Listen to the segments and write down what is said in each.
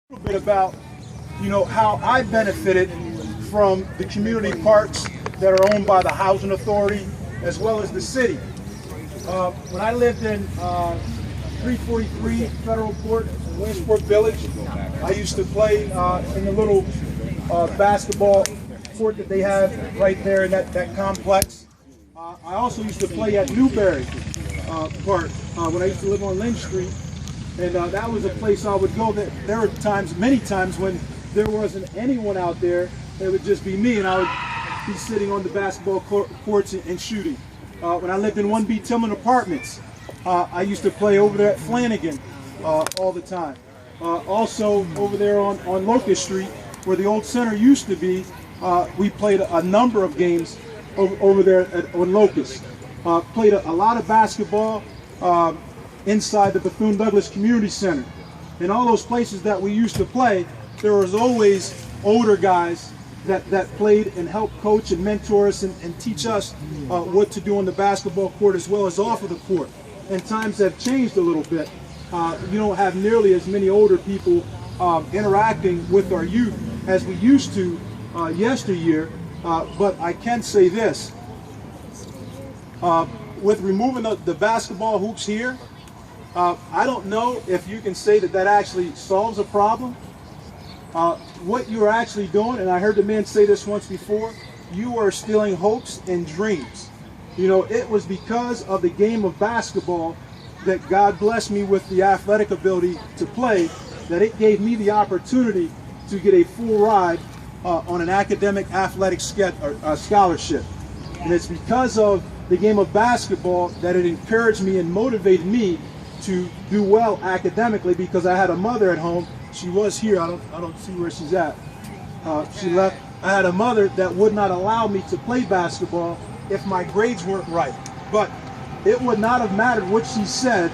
A little bit about, how I benefited from the community parks that are owned by the housing authority as well as the city. When I lived in 343 Federal Court in Williamsport Village, I used to play in the little basketball court that they have right there in that complex. I also used to play at Newberry Park when I used to live on Lynch Street. And that was a place I would go. There were many times when there wasn't anyone out there. It would just be me, and I would be sitting on the basketball courts and shooting. When I lived in 1B Tillman Apartments, I used to play over there at Flanagan all the time. Also over there on Locust Street, where the old center used to be, we played a number of games over there on Locust. Played a lot of basketball inside the Bethune-Douglas Community Center. In all those places that we used to play, there was always older guys that played and helped coach and mentor us and teach us what to do on the basketball court as well as off of the court. And times have changed a little bit. You don't have nearly as many older people interacting with our youth as we used to yesteryear, but I can say this. With removing the basketball hoops here, I don't know if you can say that actually solves a problem. What you're actually doing, and I heard the man say this once before, you are stealing hopes and dreams. It was because of the game of basketball that God blessed me with the athletic ability to play, that it gave me the opportunity to get a full ride on an academic athletic scholarship. And it's because of the game of basketball that it encouraged me and motivated me to do well academically, because I had a mother at home. She was here. I don't see where she's at. She left. I had a mother that would not allow me to play basketball if my grades weren't right. But it would not have mattered what she said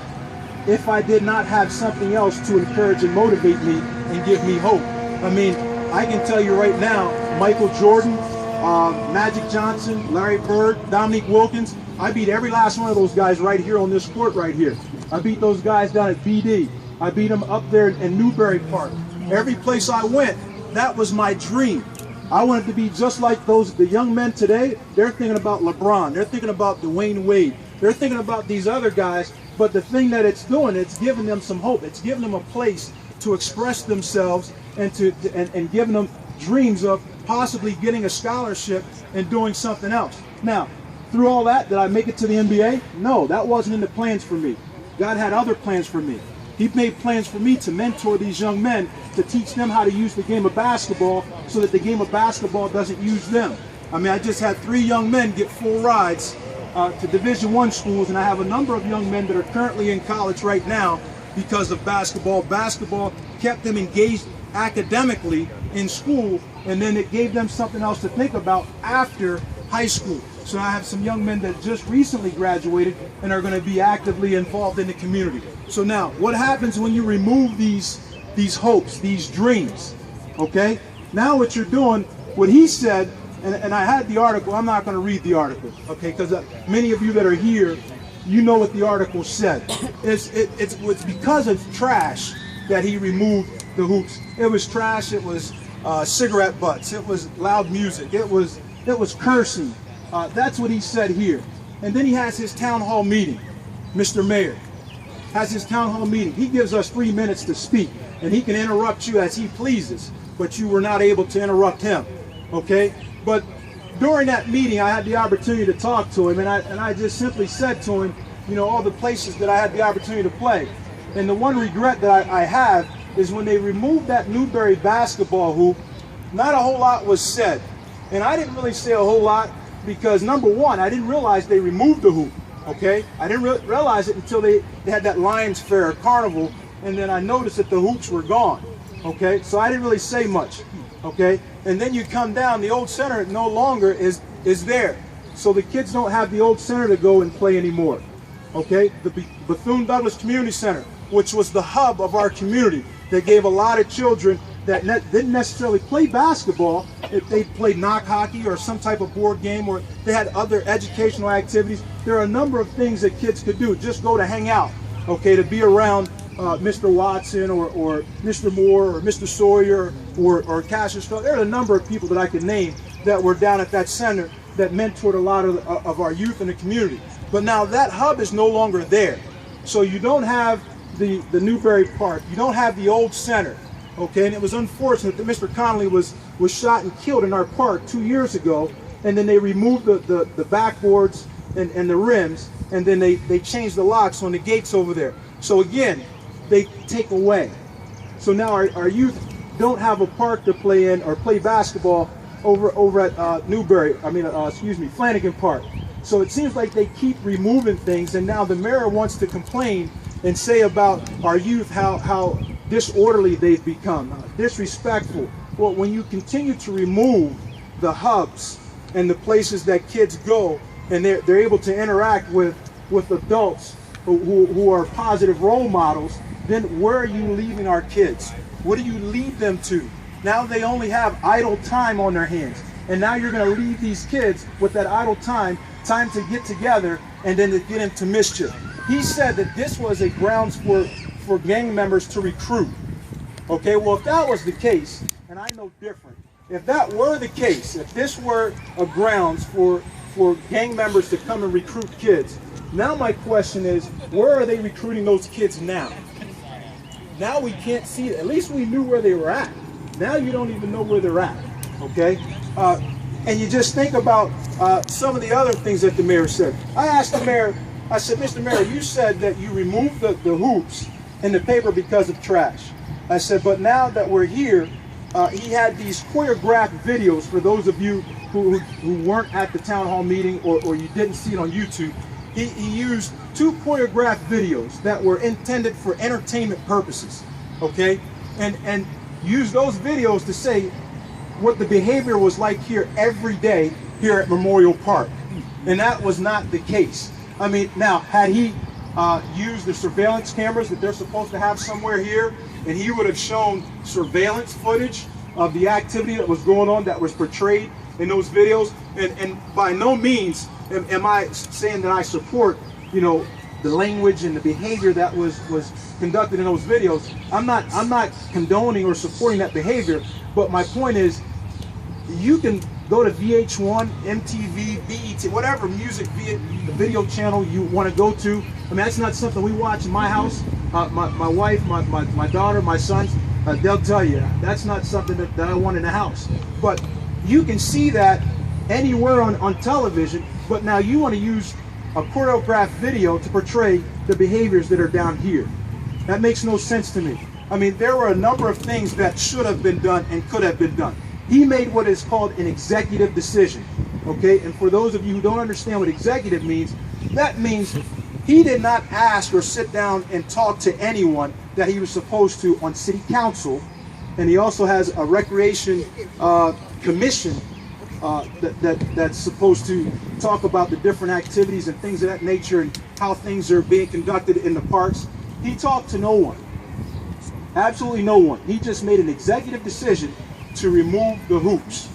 if I did not have something else to encourage and motivate me and give me hope. I mean, I can tell you right now, Michael Jordan, Magic Johnson, Larry Bird, Dominique Wilkins, I beat every last one of those guys right here on this court right here. I beat those guys down at BD. I beat them up there in Newberry Park. Every place I went, that was my dream. I wanted to be just like the young men today. They're thinking about LeBron. They're thinking about Dwayne Wade. They're thinking about these other guys. But the thing that it's doing, it's giving them some hope. It's giving them a place to express themselves and giving them dreams of possibly getting a scholarship and doing something else. Now, through all that, did I make it to the NBA? No, that wasn't in the plans for me. God had other plans for me. He made plans for me to mentor these young men, to teach them how to use the game of basketball so that the game of basketball doesn't use them. I mean, I just had 3 young men get full rides to Division I schools, and I have a number of young men that are currently in college right now because of basketball. Basketball kept them engaged academically in school, and then it gave them something else to think about after high school. So I have some young men that just recently graduated and are going to be actively involved in the community. So now, what happens when you remove these hopes, these dreams? Okay? Now what you're doing, what he said, and I had the article, I'm not going to read the article, okay, because many of you that are here, you know what the article said. It's because of trash that he removed the hoops. It was trash, it was cigarette butts, it was loud music, it was cursing. That's what he said here. And then he has his town hall meeting. Mr. Mayor has his town hall meeting. He gives us 3 minutes to speak, and he can interrupt you as he pleases, but you were not able to interrupt him, okay? But during that meeting, I had the opportunity to talk to him, and I just simply said to him, all the places that I had the opportunity to play. And the one regret that I have is when they removed that Newberry basketball hoop, not a whole lot was said. And I didn't really say a whole lot because, number one, I didn't realize they removed the hoop, okay? I didn't realize it until they had that Lions Fair carnival, and then I noticed that the hoops were gone, okay? So I didn't really say much, okay? And then you come down, the old center no longer is there. So the kids don't have the old center to go and play anymore, okay? The Bethune-Douglas Community Center, which was the hub of our community, that gave a lot of children that didn't necessarily play basketball. If they played knock hockey or some type of board game, or they had other educational activities, there are a number of things that kids could do. Just go to hang out, okay, to be around Mr. Watson or Mr. Moore or Mr. Sawyer or Cassius Phillips. There are a number of people that I could name that were down at that center that mentored a lot of our youth in the community. But now that hub is no longer there. So you don't have the Newberry Park. You don't have the old center. Okay, and it was unfortunate that Mr. Connolly was shot and killed in our park 2 years ago, and then they removed the backboards and the rims, and then they changed the locks on the gates over there. So again, they take away. So now our youth don't have a park to play in or play basketball over at Flanagan Park. So it seems like they keep removing things, and now the mayor wants to complain and say about our youth how disorderly they've become, disrespectful. Well, when you continue to remove the hubs and the places that kids go, and they're able to interact with adults who are positive role models, then where are you leaving our kids? What do you lead them to? Now they only have idle time on their hands, and now you're going to leave these kids with that idle time to get together and then to get into mischief. He said that this was a grounds for gang members to recruit. Okay, well, if that was the case, and I know different, if that were the case, if this were a grounds for gang members to come and recruit kids, now my question is, where are they recruiting those kids now? Now we can't see it. At least we knew where they were at. Now you don't even know where they're at, okay? And you just think about some of the other things that the mayor said. I asked the mayor, I said, Mr. Mayor, you said that you removed the hoops in the paper because of trash. I said, but now that we're here, he had these choreographed videos for those of you who weren't at the town hall meeting or you didn't see it on YouTube. He used 2 choreographed videos that were intended for entertainment purposes, okay? And used those videos to say what the behavior was like here every day here at Memorial Park. And that was not the case. I mean, now, had he used the surveillance cameras that they're supposed to have somewhere here, and he would have shown surveillance footage of the activity that was going on that was portrayed in those videos, and by no means am I saying that I support, the language and the behavior that was conducted in those videos. I'm not condoning or supporting that behavior, but my point is, you can go to VH1, MTV, BET, whatever music video channel you want to go to. I mean, that's not something we watch in my house. My wife, my daughter, my sons, they'll tell you that's not something that I want in the house. But you can see that anywhere on television, but now you want to use a choreographed video to portray the behaviors that are down here. That makes no sense to me. I mean, there were a number of things that should have been done and could have been done. He made what is called an executive decision, okay? And for those of you who don't understand what executive means, that means he did not ask or sit down and talk to anyone that he was supposed to on city council, and he also has a recreation commission that's supposed to talk about the different activities and things of that nature and how things are being conducted in the parks. He talked to no one, absolutely no one. He just made an executive decision to remove the hoops.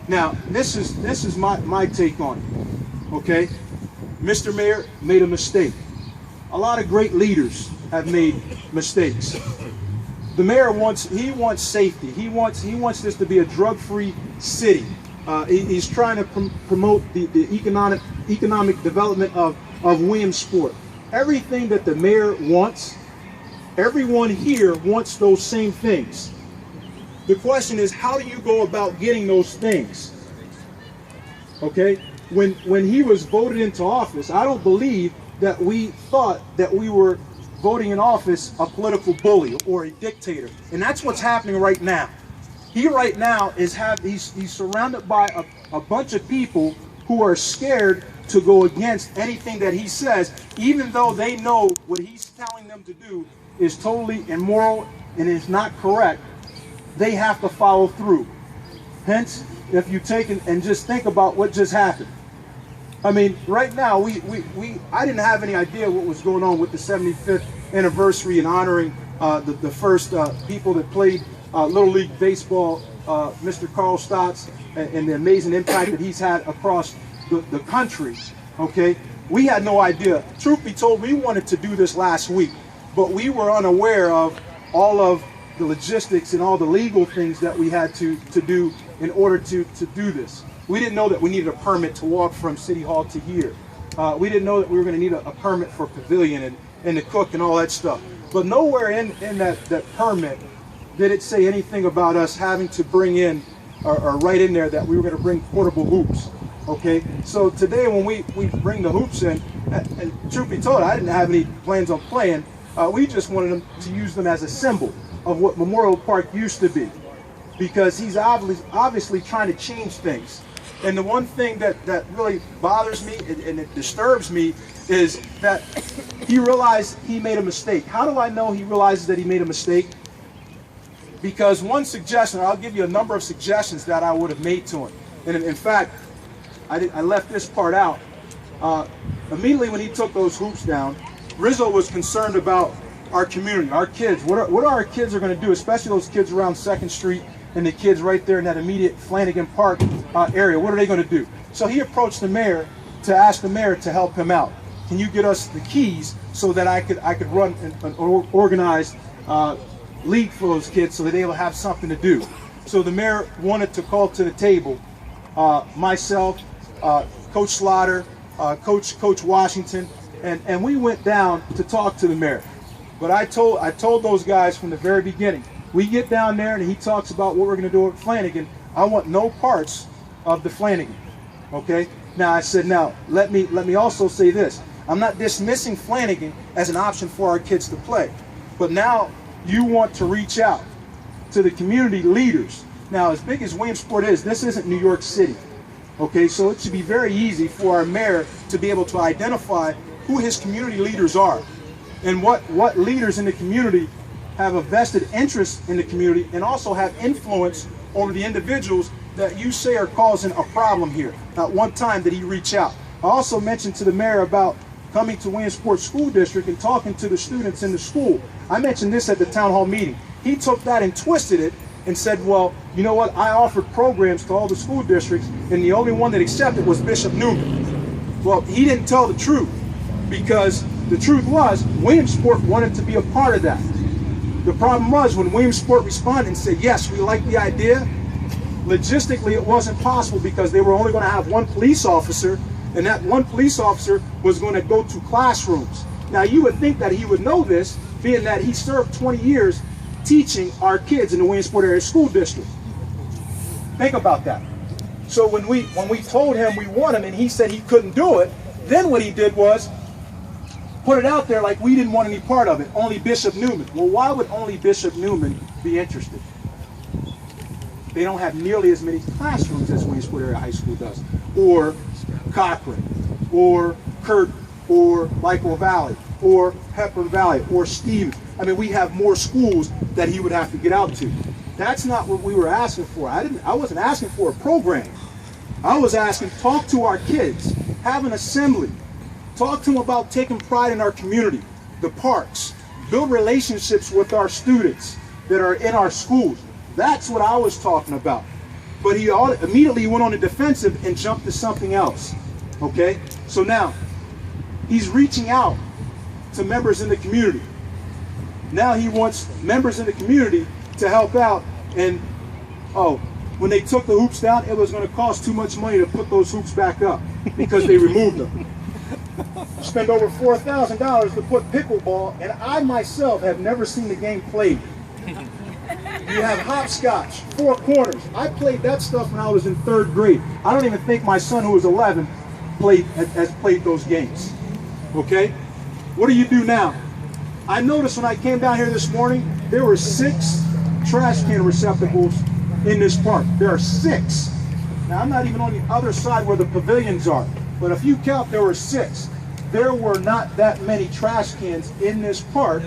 Now, this is my take on it, okay? Mr. Mayor made a mistake. A lot of great leaders have made mistakes. The mayor wants safety. He wants this to be a drug-free city. He's trying to promote the economic development of Williamsport. Everything that the mayor wants, everyone here wants those same things. The question is, how do you go about getting those things? Okay? When he was voted into office, I don't believe that we thought that we were voting in office a political bully or a dictator. And that's what's happening right now. He right now he's surrounded by a bunch of people who are scared to go against anything that he says, even though they know what he's telling them to do is totally immoral and is not correct. They have to follow through. Hence, if you take and just think about what just happened. I mean, right now, I didn't have any idea what was going on with the 75th anniversary and honoring the first people that played Little League Baseball, Mr. Carl Stotts, and the amazing impact that he's had across the country, okay? We had no idea. Truth be told, we wanted to do this last week. but we were unaware of all of the logistics and all the legal things that we had to do in order to do this. We didn't know that we needed a permit to walk from City Hall to here. We didn't know that we were going to need a permit for pavilion and to cook and all that stuff. But nowhere in that permit did it say anything about us having to bring in, or write in there that we were going to bring portable hoops. Okay, so today when we bring the hoops in, and truth be told, I didn't have any plans on playing. We just wanted them to use them as a symbol of what Memorial Park used to be, because he's obviously trying to change things. And the one thing that really bothers me and it disturbs me is that he realized he made a mistake. How do I know he realizes that he made a mistake? Because one suggestion, I'll give you a number of suggestions that I would have made to him. And in fact, I left this part out. Immediately when he took those hoops down, Rizzo was concerned about our community, our kids. What our kids are going to do, especially those kids around 2nd Street and the kids right there in that immediate Flanagan Park area. What are they going to do? So he approached the mayor to ask the mayor to help him out. Can you get us the keys so that I could run an organized league for those kids so that they will have something to do? So the mayor wanted to call to the table myself, Coach Slaughter, Coach Washington, and we went down to talk to the mayor. But I told those guys from the very beginning, we get down there and he talks about what we're going to do with Flanagan. I want no parts of the Flanagan. Okay? Now I said, now let me also say this. I'm not dismissing Flanagan as an option for our kids to play, but now you want to reach out to the community leaders. Now, as big as Williamsport is, this isn't New York City. Okay, so it should be very easy for our mayor to be able to identify who his community leaders are and what leaders in the community have a vested interest in the community and also have influence over the individuals that you say are causing a problem here. Not one time did he reach out. I also mentioned to the mayor about coming to Williamsport School District and talking to the students in the school. I mentioned this at the town hall meeting. He took that and twisted it and said, well, you know what, I offered programs to all the school districts and the only one that accepted was Bishop Newman. Well, he didn't tell the truth, because the truth was Williamsport wanted to be a part of that. The problem was when Williamsport responded and said, yes, we like the idea, logistically it wasn't possible because they were only going to have one police officer, and that one police officer was going to go to classrooms. Now you would think that he would know this, being that he served 20 years teaching our kids in the Williamsport area school district. Think about that. So when we told him we want him and he said he couldn't do it, then what he did was put it out there like we didn't want any part of it, only Bishop Newman. Well, why would only Bishop Newman be interested? They don't have nearly as many classrooms as Williamsport Area High School does, or Cochran, or Curtin, or Michael Valley, or Pepper Valley, or Stevens. I mean, we have more schools that he would have to get out to. That's not what we were asking for. I wasn't asking for a program. I was asking, talk to our kids, have an assembly, talk to them about taking pride in our community, the parks, build relationships with our students that are in our schools. That's what I was talking about. But he immediately went on the defensive and jumped to something else. Okay? So now, he's reaching out to members in the community. Now he wants members in the community to help out, and when they took the hoops down, it was going to cost too much money to put those hoops back up because they removed them. Spend over $4,000 to put pickleball, and I myself have never seen the game played. You have hopscotch, 4 corners. I played that stuff when I was in 3rd grade. I don't even think my son, who was 11, has played those games. Okay? What do you do now? I noticed when I came down here this morning, there were 6 trash can receptacles in this park. There are 6. Now, I'm not even on the other side where the pavilions are, but if you count, there were 6. There were not that many trash cans in this park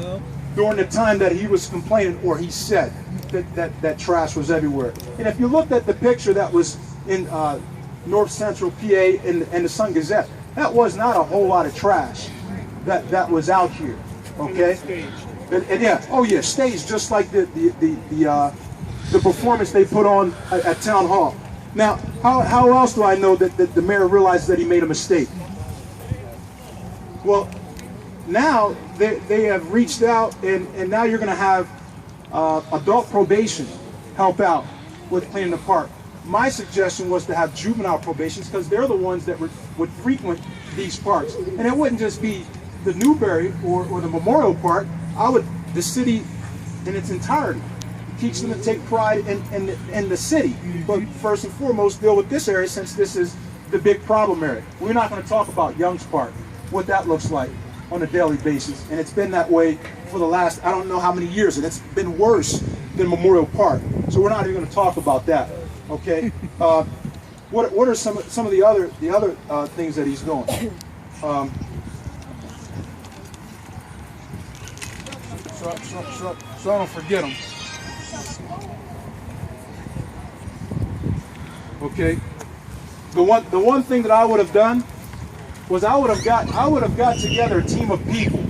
during the time that he was complaining, or he said that trash was everywhere. And if you looked at the picture that was in North Central PA and the Sun Gazette, that was not a whole lot of trash that was out here. Okay, and yeah, oh yeah, staged just like the performance they put on at Town Hall. Now, how else do I know that the mayor realized that he made a mistake? Well, now they have reached out, and now you're going to have adult probation help out with cleaning the park. My suggestion was to have juvenile probations, because they're the ones that would frequent these parks. And it wouldn't just be the Newberry or the Memorial Park. The city in its entirety. Teach them to take pride in the city. But first and foremost, deal with this area, since this is the big problem area. We're not going to talk about Young's Park, what that looks like on a daily basis. And it's been that way for the last, I don't know how many years, and it's been worse than Memorial Park. So we're not even going to talk about that. Okay. What are some of the other things that he's doing? So I don't forget them. Okay. The one thing that I would have done was I would have got together a team of people,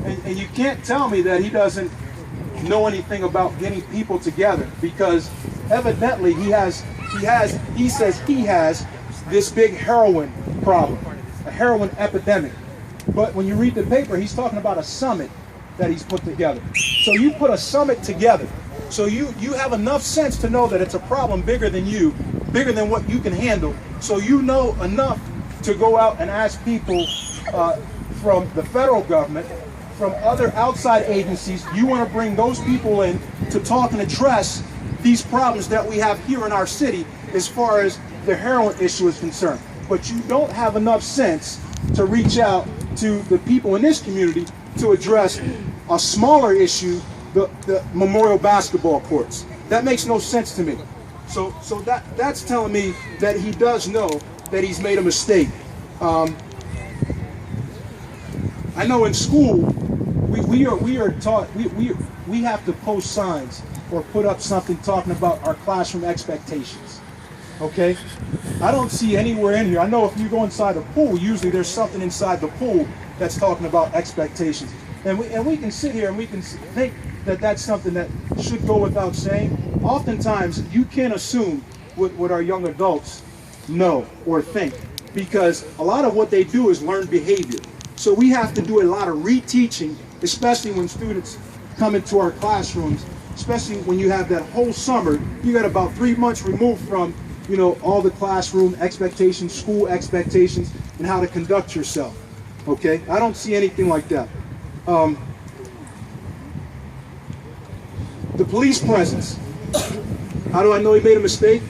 and you can't tell me that he doesn't know anything about getting people together, because evidently he says he has this big heroin problem, a heroin epidemic. But when you read the paper, he's talking about a summit that he's put together. So you put a summit together. So you have enough sense to know that it's a problem bigger than you, bigger than what you can handle. So you know enough to go out and ask people from the federal government, from other outside agencies. You want to bring those people in to talk and address these problems that we have here in our city as far as the heroin issue is concerned. But you don't have enough sense to reach out to the people in this community to address a smaller issue, the Memorial basketball courts. That makes no sense to me. So that's telling me that he does know that he's made a mistake. I know in school we are taught we have to post signs or put up something talking about our classroom expectations. Okay? I don't see anywhere in here. I know if you go inside the pool, usually there's something inside the pool that's talking about expectations. And we can sit here and we can think that that's something that should go without saying. Oftentimes, you can't assume what our young adults know or think, because a lot of what they do is learned behavior. So we have to do a lot of reteaching, especially when students come into our classrooms, especially when you have that whole summer. You got about 3 months removed from, all the classroom expectations, school expectations, and how to conduct yourself. Okay? I don't see anything like that. The police presence. How do I know he made a mistake?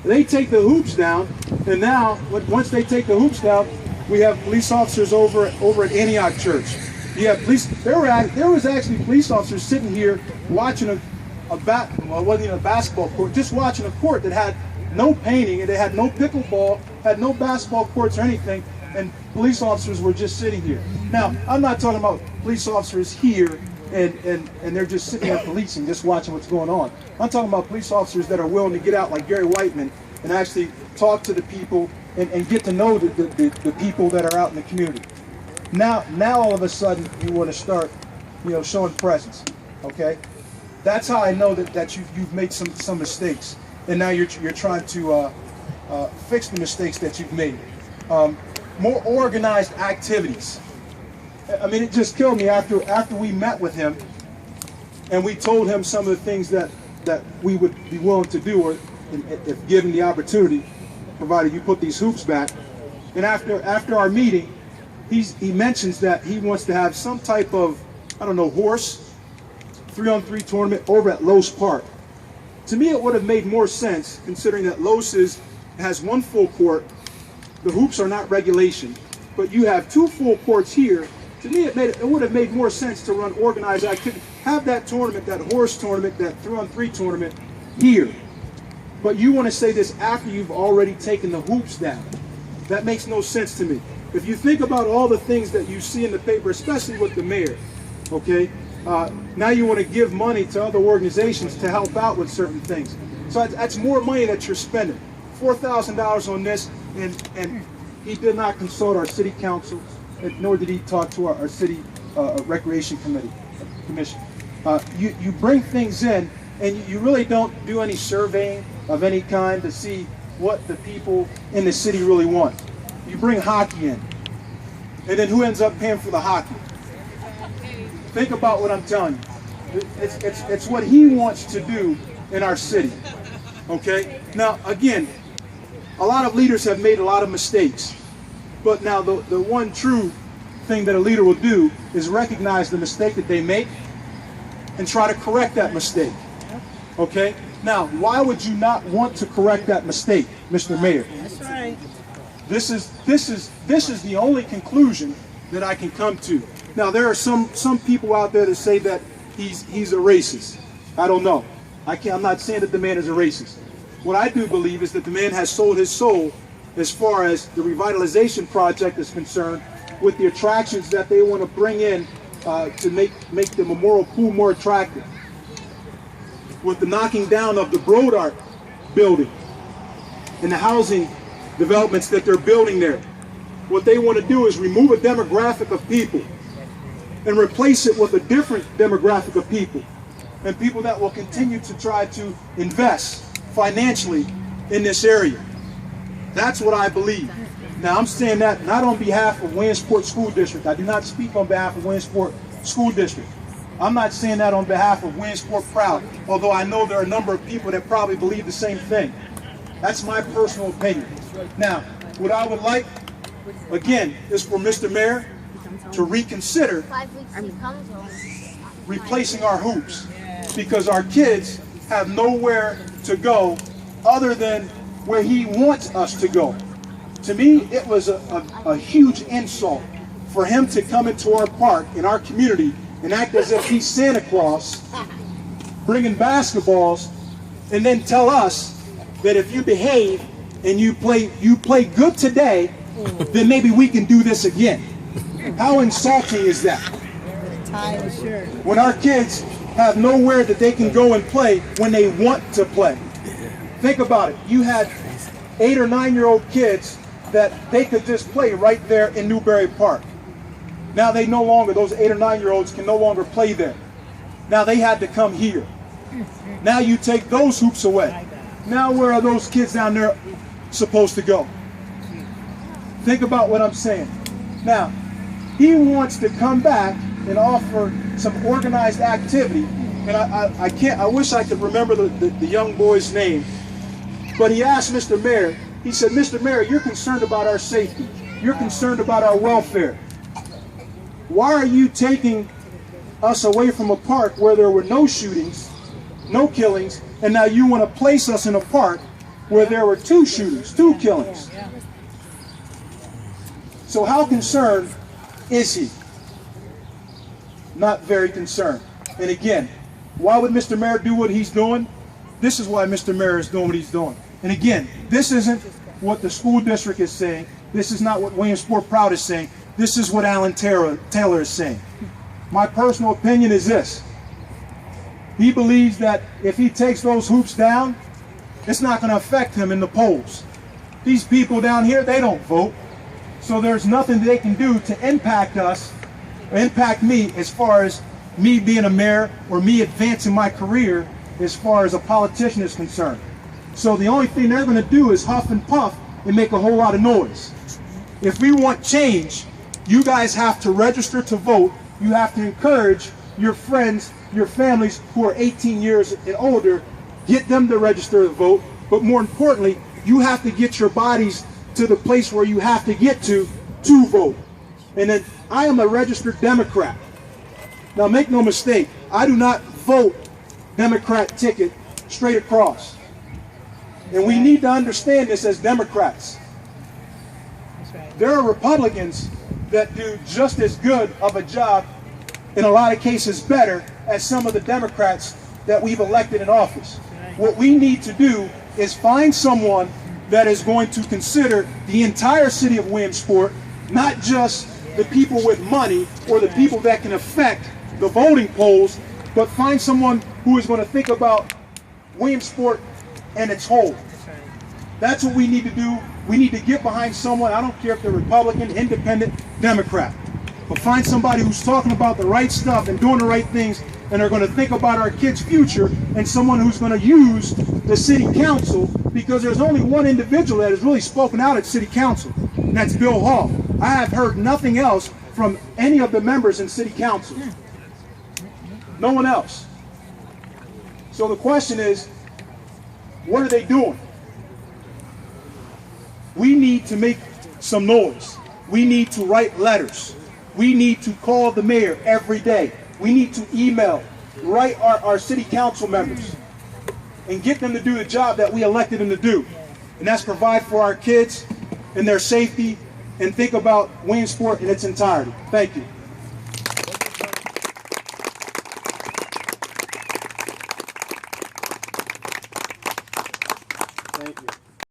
They take the hoops down, and now, once they take the hoops down, we have police officers over at Antioch Church. You have police. There was actually police officers sitting here watching it wasn't even a basketball court, just watching a court that had no painting, and they had no pickleball, had no basketball courts or anything, and police officers were just sitting here. Now, I'm not talking about police officers here and they're just sitting there policing, just watching what's going on. I'm talking about police officers that are willing to get out like Gary Whiteman and actually talk to the people and get to know the people that are out in the community. Now all of a sudden you want to start, showing presence. Okay, that's how I know that you've made some mistakes, and now you're trying to fix the mistakes that you've made. More organized activities. I mean, it just killed me after we met with him and we told him some of the things that we would be willing to do, or if given the opportunity, provided you put these hoops back. And after our meeting, he mentions that he wants to have some type of, horse 3-on-3 tournament over at Los Park. To me, it would have made more sense, considering that Los has one full court. The hoops are not regulation, but you have 2 full courts here. To me, it would have made more sense to run organized activity. Have that tournament, that horse tournament, that 3-on-3 tournament here. But you want to say this after you've already taken the hoops down. That makes no sense to me. If you think about all the things that you see in the paper, especially with the mayor, okay, now you want to give money to other organizations to help out with certain things. So that's more money that you're spending. $4,000 on this, and he did not consult our city council, nor did he talk to our city recreation commission. You bring things in, and you really don't do any surveying of any kind to see what the people in the city really want. You bring hockey in, and then who ends up paying for the hockey? Think about what I'm telling you. It's what he wants to do in our city. Okay? Now, again, a lot of leaders have made a lot of mistakes. But now the one true thing that a leader will do is recognize the mistake that they make and try to correct that mistake. Okay? Now, why would you not want to correct that mistake, Mr. Mayor? That's right. This is the only conclusion that I can come to. Now, there are some people out there that say that he's a racist. I don't know. I'm not saying that the man is a racist. What I do believe is that the man has sold his soul as far as the revitalization project is concerned, with the attractions that they want to bring in to make the Memorial Pool more attractive. With the knocking down of the Broad Art building and the housing developments that they're building there. What they want to do is remove a demographic of people and replace it with a different demographic of people, and people that will continue to try to invest financially in this area. That's what I believe. Now, I'm saying that not on behalf of Williamsport School District. I do not speak on behalf of Williamsport School District. I'm not saying that on behalf of Williamsport Proud, although I know there are a number of people that probably believe the same thing. That's my personal opinion. Now, what I would like, again, is for Mr. Mayor to reconsider replacing our hoops, because our kids have nowhere to go other than where he wants us to go. To me, it was a huge insult for him to come into our park, in our community, and act as if he's Santa Claus, bringing basketballs, and then tell us that if you behave and you play good today, then maybe we can do this again. How insulting is that? When our kids have nowhere that they can go and play when they want to play. Think about it. You had 8 or 9-year-old kids that they could just play right there in Newberry Park. Now they no longer, those 8 or 9-year-olds can no longer play there. Now they had to come here. Now you take those hoops away. Now where are those kids down there supposed to go? Think about what I'm saying. Now, he wants to come back and offer some organized activity. And I wish I could remember the young boy's name. But he asked Mr. Mayor, he said, Mr. Mayor, you're concerned about our safety. You're concerned about our welfare. Why are you taking us away from a park where there were no shootings, no killings, and now you want to place us in a park where there were 2 shootings, 2 killings? So how concerned is he? Not very concerned. And again, why would Mr. Mayor do what he's doing? This is why Mr. Mayor is doing what he's doing. And again, this isn't what the school district is saying. This is not what Williamsport Proud is saying. This is what Alan Taylor is saying. My personal opinion is this. He believes that if he takes those hoops down, it's not going to affect him in the polls. These people down here, they don't vote. So there's nothing they can do to impact us, or impact me, as far as me being a mayor or me advancing my career as far as a politician is concerned. So the only thing they're going to do is huff and puff and make a whole lot of noise. If we want change, you guys have to register to vote. You have to encourage your friends, your families who are 18 years and older, get them to register to vote. But more importantly, you have to get your bodies to the place where you have to get to vote. And then I am a registered Democrat. Now make no mistake, I do not vote Democrat ticket straight across. And we need to understand this as Democrats. There are Republicans that do just as good of a job, in a lot of cases better, as some of the Democrats that we've elected in office. What we need to do is find someone that is going to consider the entire city of Williamsport, not just the people with money or the people that can affect the voting polls, but find someone who is going to think about Williamsport and its whole. That's what we need to do. We need to get behind someone, I don't care if they're Republican, Independent, Democrat, but find somebody who's talking about the right stuff and doing the right things and are going to think about our kids' future, and someone who's going to use the city council, because there's only one individual that has really spoken out at city council, and that's Bill Hall. I have heard nothing else from any of the members in city council. No one else. So the question is, what are they doing? We need to make some noise. We need to write letters. We need to call the mayor every day. We need to email, write our city council members, and get them to do the job that we elected them to do. And that's provide for our kids and their safety, and think about Williamsport in its entirety. Thank you.